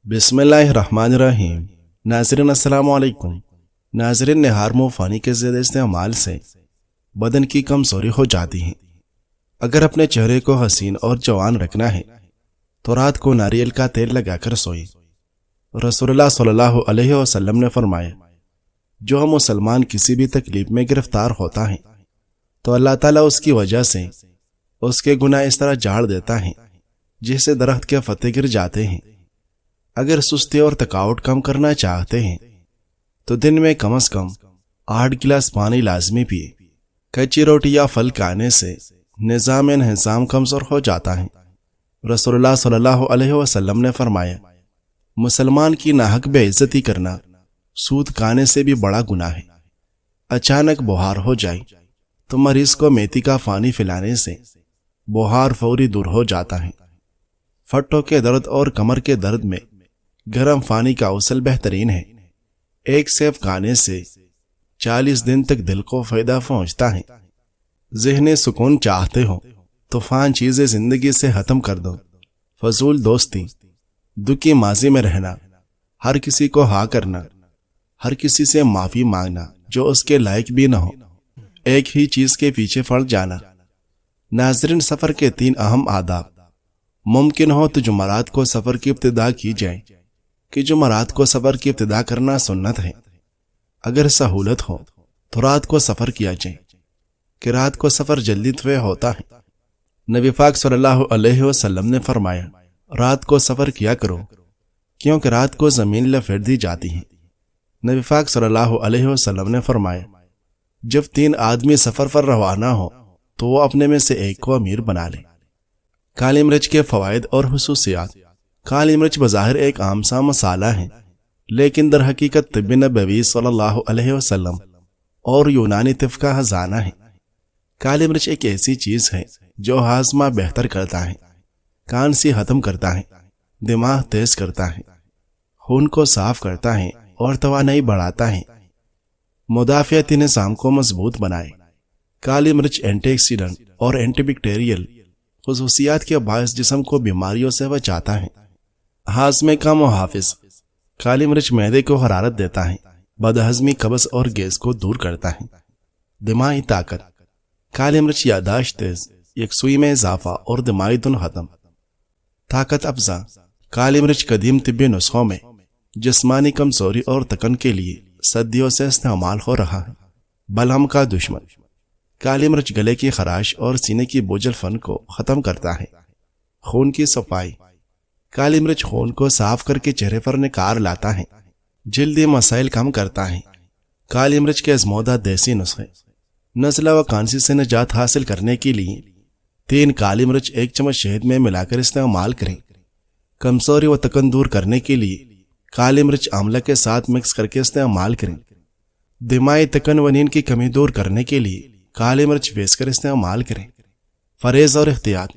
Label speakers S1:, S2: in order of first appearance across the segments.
S1: بسم اللہ الرحمن الرحیم۔ ناظرین السلام علیکم۔ ناظرین، نہار منہ پانی کے زیادہ استعمال سے بدن کی کمزوری ہو جاتی ہے۔ اگر اپنے چہرے کو حسین اور جوان رکھنا ہے تو رات کو ناریل کا تیل لگا کر سوئے۔ رسول اللہ صلی اللہ علیہ وسلم نے فرمایا، جو مسلمان کسی بھی تکلیف میں گرفتار ہوتا ہے تو اللہ تعالیٰ اس کی وجہ سے اس کے گناہ اس طرح جھاڑ دیتا ہے جیسے درخت کے پتے گر جاتے ہیں۔ اگر سستی اور تھکاوٹ کم کرنا چاہتے ہیں تو دن میں کم از کم 8 گلاس پانی لازمی پیے۔ کچی روٹی یا پھل کھانے سے نظام انہضام کمزور ہو جاتا ہے۔ رسول اللہ صلی اللہ علیہ وسلم نے فرمایا، مسلمان کی ناحق بے عزتی کرنا سود کھانے سے بھی بڑا گناہ ہے۔ اچانک بخار ہو جائے تو مریض کو میتھی کا پانی پلانے سے بخار فوری دور ہو جاتا ہے۔ پھٹوں کے درد اور کمر کے درد میں گرم پانی کا غسل بہترین ہے۔ ایک سیب کھانے سے 40 دن تک دل کو فائدہ پہنچتا ہے۔ ذہنی سکون چاہتے ہو تو فان چیزیں زندگی سے ختم کر دو۔ فضول دوستی، دکھی ماضی میں رہنا، ہر کسی کو ہاں کرنا، ہر کسی سے معافی مانگنا جو اس کے لائق بھی نہ ہو، ایک ہی چیز کے پیچھے پڑ جانا۔ ناظرین، سفر کے 3 اہم آداب۔ ممکن ہو تو جمعرات کو سفر کی ابتدا کی جائے کہ جمعرات کو سفر کی ابتدا کرنا سنت ہے۔ اگر سہولت ہو تو رات کو سفر کیا جائے کہ رات کو سفر جلدی طے ہوتا ہے۔ نبی پاک صلی اللہ علیہ وسلم نے فرمایا، رات کو سفر کیا کرو کیونکہ رات کو زمین لپیٹ دی جاتی ہے۔ نبی پاک صلی اللہ علیہ وسلم نے فرمایا، جب 3 آدمی سفر پر روانہ ہو تو وہ اپنے میں سے ایک کو امیر بنا لے۔ کالی مرچ کے فوائد اور خصوصیات۔ کالی مرچ بظاہر ایک عام سا مسالہ ہے، لیکن در حقیقت طب نبوی صلی اللہ علیہ وسلم اور یونانی طب کا خزانہ ہے۔ کالی مرچ ایک ایسی چیز ہے جو ہاضمہ بہتر کرتا ہے، کانسی ختم کرتا ہے، دماغ تیز کرتا ہے، خون کو صاف کرتا ہے اور توانائی بڑھاتا ہے، مدافعتی نظام کو مضبوط بنائے۔ کالی مرچ اینٹی آکسیڈنٹ اور اینٹی بیکٹیریل خصوصیات کے باعث جسم کو بیماریوں سے بچاتا ہے۔ ہاضمے کا محافظ۔ کالی مرچ معدے کو حرارت دیتا ہے، بدہضمی، قبض اور گیس کو دور کرتا ہے۔ دماغی طاقت۔ کالی مرچ یادداشت تیز، یکسوئی میں اضافہ اور دماغی دن ختم۔ طاقت افزا۔ کالی مرچ قدیم طبی نسخوں میں جسمانی کمزوری اور تکن کے لیے صدیوں سے استعمال ہو رہا ہے۔ بلہم کا دشمن۔ کالی مرچ گلے کی خراش اور سینے کی بوجھل فن کو ختم کرتا ہے۔ خون کی صفائی۔ کالی مرچ خون کو صاف کر کے چہرے پر نکھار لاتا ہے، جلدی مسائل کم کرتا ہے۔ کالی مرچ کے آزمودہ دیسی نسخے۔ نزلہ و کھانسی سے نجات حاصل کرنے کے لیے 3 کالی مرچ 1 چمچ شہد میں ملا کر استعمال کریں۔ کمزوری و تکن دور کرنے کے لیے کالی مرچ آملہ کے ساتھ مکس کر کے استعمال کریں۔ دماغی تکن و نیند کی کمی دور کرنے کے لیے کالی مرچ پیس کر استعمال کریں۔ پرہیز اور احتیاط۔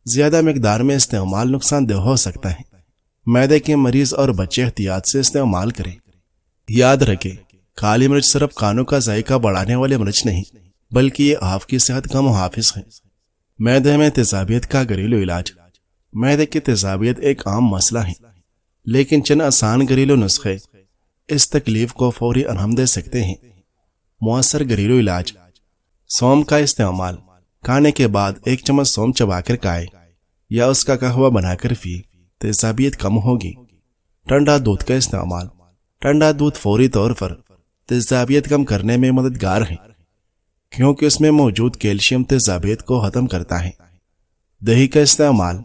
S1: زیادہ مقدار میں استعمال نقصان دہ ہو سکتا ہے۔ معدے کے مریض اور بچے احتیاط سے استعمال کریں۔ یاد رکھیں، کالی مرچ صرف کانوں کا ذائقہ بڑھانے والے مرچ نہیں، بلکہ یہ آپ کی صحت کا محافظ ہے۔ معدے میں تیزابیت کا گھریلو علاج۔ معدے کی تیزابیت ایک عام مسئلہ ہے، لیکن چند آسان گھریلو نسخے اس تکلیف کو فوری آرام دے سکتے ہیں۔ مؤثر گھریلو علاج۔ سونف کا استعمال۔ کھانے کے بعد 1 چمچ سونف چبا کر کھائے یا اس کا قہوہ بنا کر پیے، تیزابیت کم ہوگی۔ ٹھنڈا دودھ کا استعمال۔ ٹھنڈا دودھ فوری طور پر تیزابیت کم کرنے میں مددگار ہے، کیونکہ اس میں موجود کیلشیم تیزابیت کو ختم کرتا ہے۔ دہی کا استعمال۔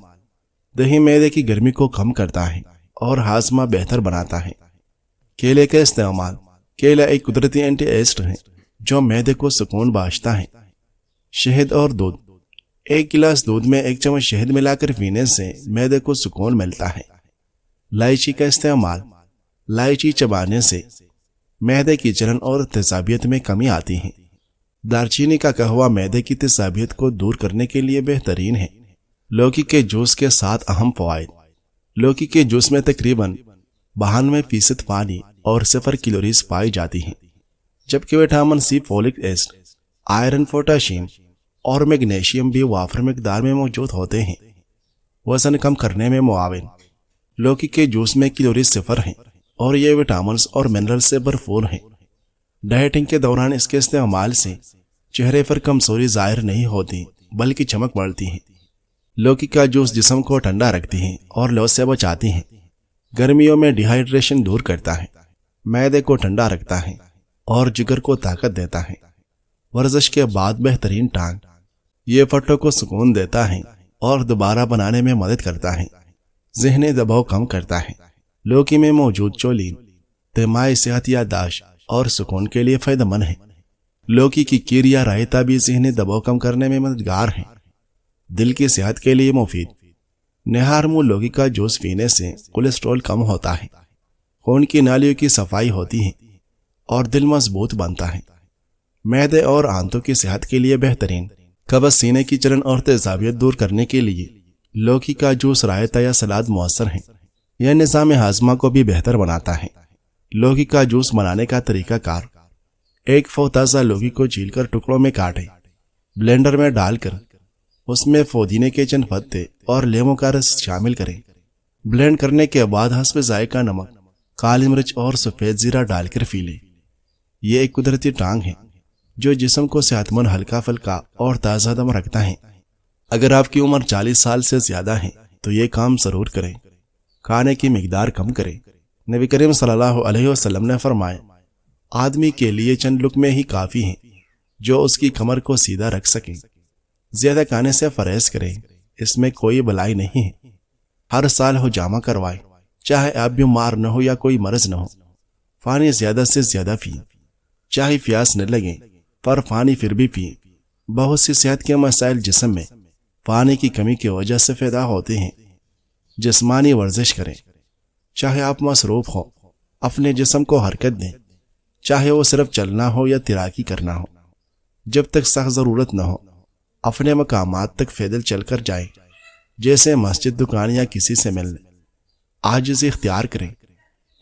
S1: دہی معدے کی گرمی کو کم کرتا ہے اور ہاضمہ بہتر بناتا ہے۔ کیلے کا استعمال۔ کیلا ایک قدرتی اینٹی ایسڈ ہے جو معدے کو سکون بخشتا ہے۔ شہد اور دودھ۔ 1 گلاس دودھ میں 1 چمچ شہد ملا کر پینے سے معدے کو سکون ملتا ہے۔ الائچی کا استعمال۔ الائچی چبانے سے معدے کی جلن اور تیزابیت میں کمی آتی ہے۔ دارچینی کا قہوہ معدے کی تیزابیت کو دور کرنے کے لیے بہترین ہے۔ لوکی کے جوس کے 7 اہم فوائد۔ لوکی کے جوس میں تقریباً 92% پانی اور 0 کیلوریز پائی جاتی ہیں، جبکہ vitamin C, folic acid, iron, potassium اور میگنیشیم بھی وافر مقدار میں موجود ہوتے ہیں۔ وزن کم کرنے میں معاون۔ لوکی کے جوس میں کیلوری 0 ہیں اور یہ وٹامنز اور منرل سے بھرپور ہیں۔ ڈائٹنگ کے دوران اس کے استعمال سے چہرے پر کمزوری ظاہر نہیں ہوتی بلکہ چمک بڑھتی ہے۔ لوکی کا جوس جسم کو ٹھنڈا رکھتی ہے اور لو سے بچاتی ہے۔ گرمیوں میں ڈی ہائیڈریشن دور کرتا ہے، معدے کو ٹھنڈا رکھتا ہے اور جگر کو طاقت دیتا ہے۔ ورزش کے بعد بہترین ٹانگ، یہ پٹھوں کو سکون دیتا ہے اور دوبارہ بنانے میں مدد کرتا ہے۔ ذہنی دباؤ کم کرتا ہے۔ لوکی میں موجود چولین دماغی صحت، یادداشت اور سکون کے لیے فائدہ مند ہے۔ لوکی کی کھیر یا رائتا بھی ذہنی دباؤ کم کرنے میں مددگار ہے۔ دل کی صحت کے لیے مفید، نہار منہ لوکی کا جوس پینے سے کولیسٹرول کم ہوتا ہے، خون کی نالیوں کی صفائی ہوتی ہے اور دل مضبوط بنتا ہے۔ معدے اور آنتوں کی صحت کے لیے بہترین، قبض، سینے کی جلن اور تیزابیت دور کرنے کے لیے لوکی کا جوس، رائتا یا سلاد مؤثر ہے۔ یہ نظام ہاضمہ کو بھی بہتر بناتا ہے۔ لوکی کا جوس بنانے کا طریقہ کار: ایک فو تازہ لوکی کو چھیل کر ٹکڑوں میں کاٹیں، بلینڈر میں ڈال کر اس میں پودینے کے چند پتے اور لیموں کا رس شامل کریں۔ بلینڈ کرنے کے بعد حسب ذائقہ نمک، کالی مرچ اور سفید زیرہ ڈال کر پی لیں۔ یہ ایک قدرتی ٹانگ ہے جو جسم کو صحت مند، ہلکا پھلکا اور تازہ دم رکھتا ہے۔ اگر آپ کی عمر 40 سال سے زیادہ ہے تو یہ کام ضرور کریں۔ کھانے کی مقدار کم کریں۔ نبی کریم صلی اللہ علیہ وسلم نے فرمایا، آدمی کے لیے چند لقمے ہی کافی ہیں جو اس کی کمر کو سیدھا رکھ سکیں۔ زیادہ کھانے سے پرہیز کریں، اس میں کوئی بلائی نہیں ہے۔ ہر سال حجامہ کروائیں، چاہے آپ بیمار نہ ہو یا کوئی مرض نہ ہو۔ پانی زیادہ سے زیادہ پئیں، چاہے پیاس نہ لگے پر پانی پھر بھی پئیں۔ بہت سی صحت کے مسائل جسم میں پانی کی کمی کی وجہ سے پیدا ہوتے ہیں۔ جسمانی ورزش کریں، چاہے آپ مصروف ہو، اپنے جسم کو حرکت دیں، چاہے وہ صرف چلنا ہو یا تیراکی کرنا ہو۔ جب تک سخت ضرورت نہ ہو اپنے مقامات تک پیدل چل کر جائیں، جیسے مسجد، دکان یا کسی سے ملنے۔ عاجزی اختیار کریں،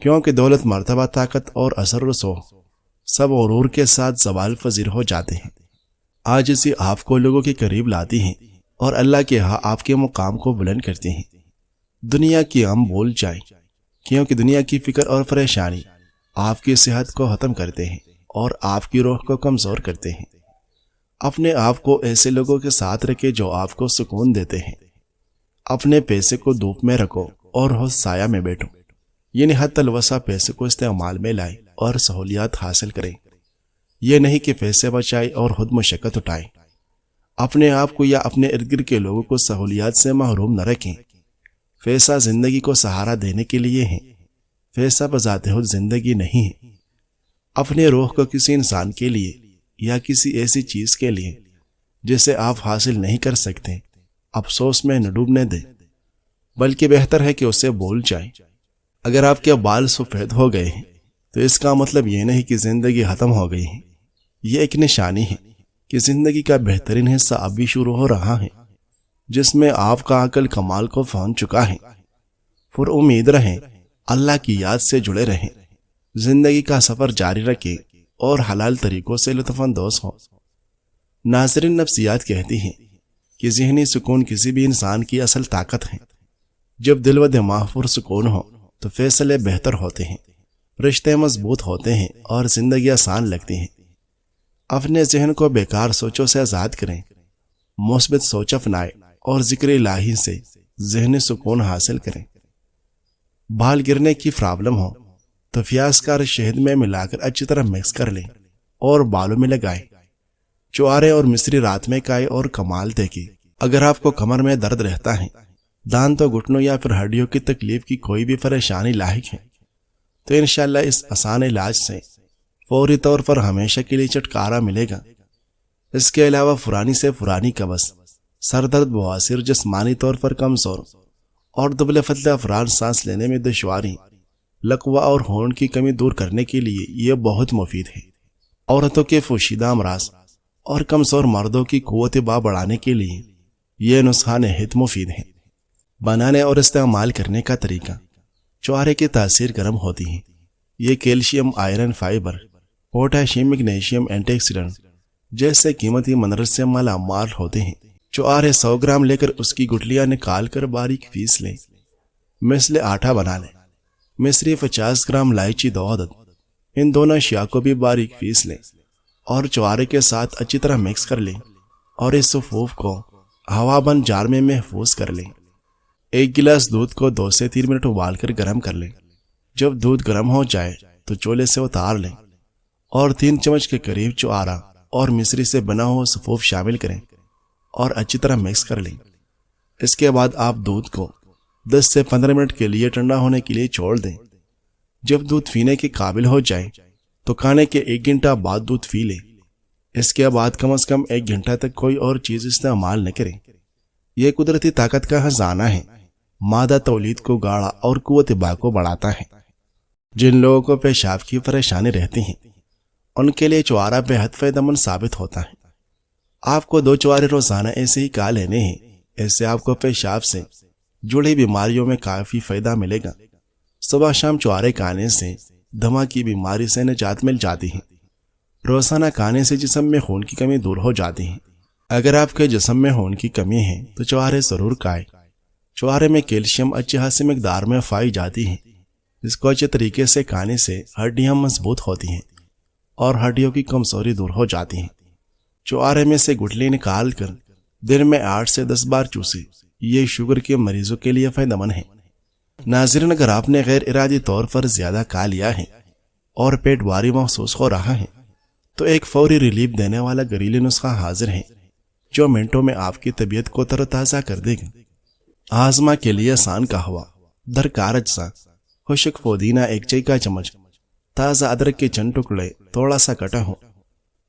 S1: کیونکہ دولت، مرتبہ، طاقت اور اثر رسوخ سب غرور کے ساتھ زوال پذیر ہو جاتے ہیں۔ عاجزی آپ کو لوگوں کے قریب لاتی ہے اور اللہ کے ہاں آپ کے مقام کو بلند کرتی ہیں۔ دنیا کی غم بھول جائیں، کیونکہ دنیا کی فکر اور پریشانی آپ کی صحت کو ختم کرتے ہیں اور آپ کی روح کو کمزور کرتے ہیں۔ اپنے آپ کو ایسے لوگوں کے ساتھ رکھیں جو آپ کو سکون دیتے ہیں۔ اپنے پیسے کو دھوپ میں رکھو اور ہو سایہ میں بیٹھو، یعنی حد الوسع پیسے کو استعمال میں لائیں اور سہولیات حاصل کریں۔ یہ نہیں کہ پیسے بچائیں اور خود مشقت اٹھائیں۔ اپنے آپ کو یا اپنے ارد گرد کے لوگوں کو سہولیات سے محروم نہ رکھیں۔ پیسہ زندگی کو سہارا دینے کے لیے ہے، پیسہ بذات خود زندگی نہیں ہے۔ اپنے روح کو کسی انسان کے لیے یا کسی ایسی چیز کے لیے جسے آپ حاصل نہیں کر سکتے افسوس میں نہ ڈوبنے دیں، بلکہ بہتر ہے کہ اسے بھول جائیں۔ اگر آپ کے بال سفید ہو گئے ہیں تو اس کا مطلب یہ نہیں کہ زندگی ختم ہو گئی ہے۔ یہ ایک نشانی ہے کہ زندگی کا بہترین حصہ ابھی شروع ہو رہا ہے، جس میں آپ کا عقل کمال کو پہنچ چکا ہے۔ پر امید رہیں، اللہ کی یاد سے جڑے رہیں، زندگی کا سفر جاری رکھیں اور حلال طریقوں سے لطف اندوز ہو۔ ناظرین، نفسیات کہتی ہیں کہ ذہنی سکون کسی بھی انسان کی اصل طاقت ہے۔ جب دل و دماغ پرسکون ہو تو فیصلے بہتر ہوتے ہیں، رشتے مضبوط ہوتے ہیں اور زندگی آسان لگتی ہے۔ اپنے ذہن کو بیکار سوچوں سے آزاد کریں، مثبت سوچ اپنائیں اور ذکر الہی سے ذہنی سکون حاصل کریں۔ بال گرنے کی پرابلم ہو تو پیاز کا شہد میں ملا کر اچھی طرح مکس کر لیں اور بالوں میں لگائیں۔ چوارے اور مصری رات میں کھائیں اور کمال دیکھیں۔ اگر آپ کو کمر میں درد رہتا ہے، دانتوں، گھٹنوں یا پھر ہڈیوں کی تکلیف کی کوئی بھی پریشانی لاحق ہے تو انشاءاللہ اس آسان علاج سے فوری طور پر ہمیشہ کے لیے چھٹکارا ملے گا۔ اس کے علاوہ پرانی سے پرانی قبض، سر درد، بواسیر، جسمانی طور پر کمزور اور دبلے پتلے افراد سانس لینے میں دشواری، لقوہ اور خون کی کمی دور کرنے کے لیے یہ بہت مفید ہے۔ عورتوں کے پوشیدہ امراض اور کمزور مردوں کی قوت باہ بڑھانے کے لیے یہ نسخہ نہایت مفید ہے۔ بنانے اور استعمال کرنے کا طریقہ: چوارے کی تاثیر گرم ہوتی ہے۔ یہ calcium, iron, fibre, potassium, magnesium, antioxidant جیسے قیمتی منرل سے مالا مال ہوتے ہیں۔ چوارے 100 گرام لے کر اس کی گٹلیاں نکال کر باریک پیس لیں۔ مثل آٹا بنا لیں۔ مصری 50 گرام، الائچی 2 عدد، ان دونوں اشیاء کو بھی باریک پیس لیں اور چوارے کے ساتھ اچھی طرح مکس کر لیں اور اس صفوف کو ہوا بند جار میں محفوظ کر لیں۔ 1 گلاس دودھ کو 2 سے 3 منٹ ابال کر گرم کر لیں۔ جب دودھ گرم ہو جائے تو چولہے سے اتار لیں اور 3 چمچ کے قریب چوارا اور مصری سے بنا ہوا صفوف شامل کریں اور اچھی طرح مکس کر لیں۔ اس کے بعد آپ دودھ کو 10 سے 15 منٹ کے لیے ٹھنڈا ہونے کے لیے چھوڑ دیں۔ جب دودھ پینے کے قابل ہو جائے تو کھانے کے 1 گھنٹہ بعد دودھ پی لیں۔ اس کے بعد کم از کم 1 گھنٹہ تک کوئی اور چیز استعمال نہ کریں۔ یہ قدرتی طاقت کا خزانہ ہے، مادہ تولید کو گاڑا اور قوت باع کو بڑھاتا ہے۔ جن لوگوں کو پیشاب کی پریشانی رہتی ہے ان کے لیے چوارا بے حد فائدہ مند ثابت ہوتا ہے۔ آپ کو 2 چوارے روزانہ ایسے ہی کھا لینے ہیں، اس سے آپ کو پیشاب سے جڑی بیماریوں میں کافی فائدہ ملے گا۔ صبح شام چوارے کھانے سے دمہ کی بیماری سے نجات مل جاتی ہے۔ روزانہ کھانے سے جسم میں خون کی کمی دور ہو جاتی ہے۔ اگر آپ کے جسم میں خون کی کمی ہے تو چوارے ضرور کھائیں۔ چوارے میں کیلشیم اچھی خاصی مقدار میں پائی جاتی ہے، جس کو اچھے طریقے سے کھانے سے ہڈیاں مضبوط ہوتی ہیں اور ہڈیوں کی کمزوری دور ہو جاتی ہیں۔ چوارے میں سے گٹلی نکال کر دن میں 8 سے 10 بار چوسیں، یہ شوگر کے مریضوں کے لیے فائدہ مند ہے۔ ناظرین، اگر آپ نے غیر ارادی طور پر زیادہ کھا لیا ہے اور پیٹ بھاری محسوس ہو رہا ہے تو ایک فوری ریلیف دینے والا گھریلو نسخہ حاضر ہے جو منٹوں میں آپ کی طبیعت کو تر و تازہ کر دے گا۔ آزما کے لیے آسان قہوہ، درکار اجزاء: خشک پودینہ 1 چائے کا چمچ، تازہ ادرک کے چند ٹکڑے تھوڑا سا کٹا ہو،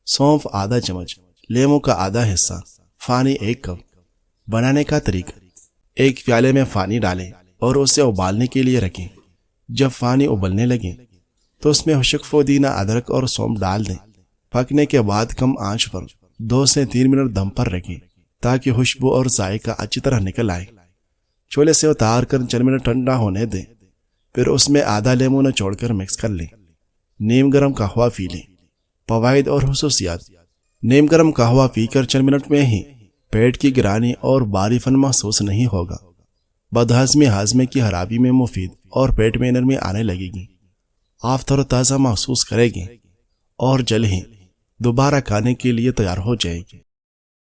S1: سونف آدھا چمچ، لیموں کا آدھا حصہ، پانی 1 کپ۔ بنانے کا طریقہ: 1 پیالے میں پانی ڈالیں اور اسے ابالنے کے لیے رکھیں۔ جب پانی ابلنے لگے تو اس میں خشک پودینہ، ادرک اور سونف ڈال دیں۔ پکنے کے بعد کم آنچ پر 2 سے 3 منٹ دم پر رکھیں تاکہ خوشبو اور ذائقہ اچھی طرح نکل آئے۔ چولہے سے اتار کر 4 منٹ ٹھنڈا ہونے دیں، پھر اس میں آدھا لیموں نچوڑ کر مکس کر لیں۔ نیم گرم قہوہ پی لیں۔ فوائد اور خصوصیات: نیم گرم قہوہ پی کر 4 منٹ میں ہی پیٹ کی گرانی اور بھاری پن محسوس نہیں ہوگا۔ بدہضمی ہاضمے کی خرابی میں مفید اور پیٹ میں نرمی آنے لگے گی۔ آپ تر و تازہ محسوس کریں گے اور جلد ہی دوبارہ کھانے کے لیے تیار ہو جائے گی۔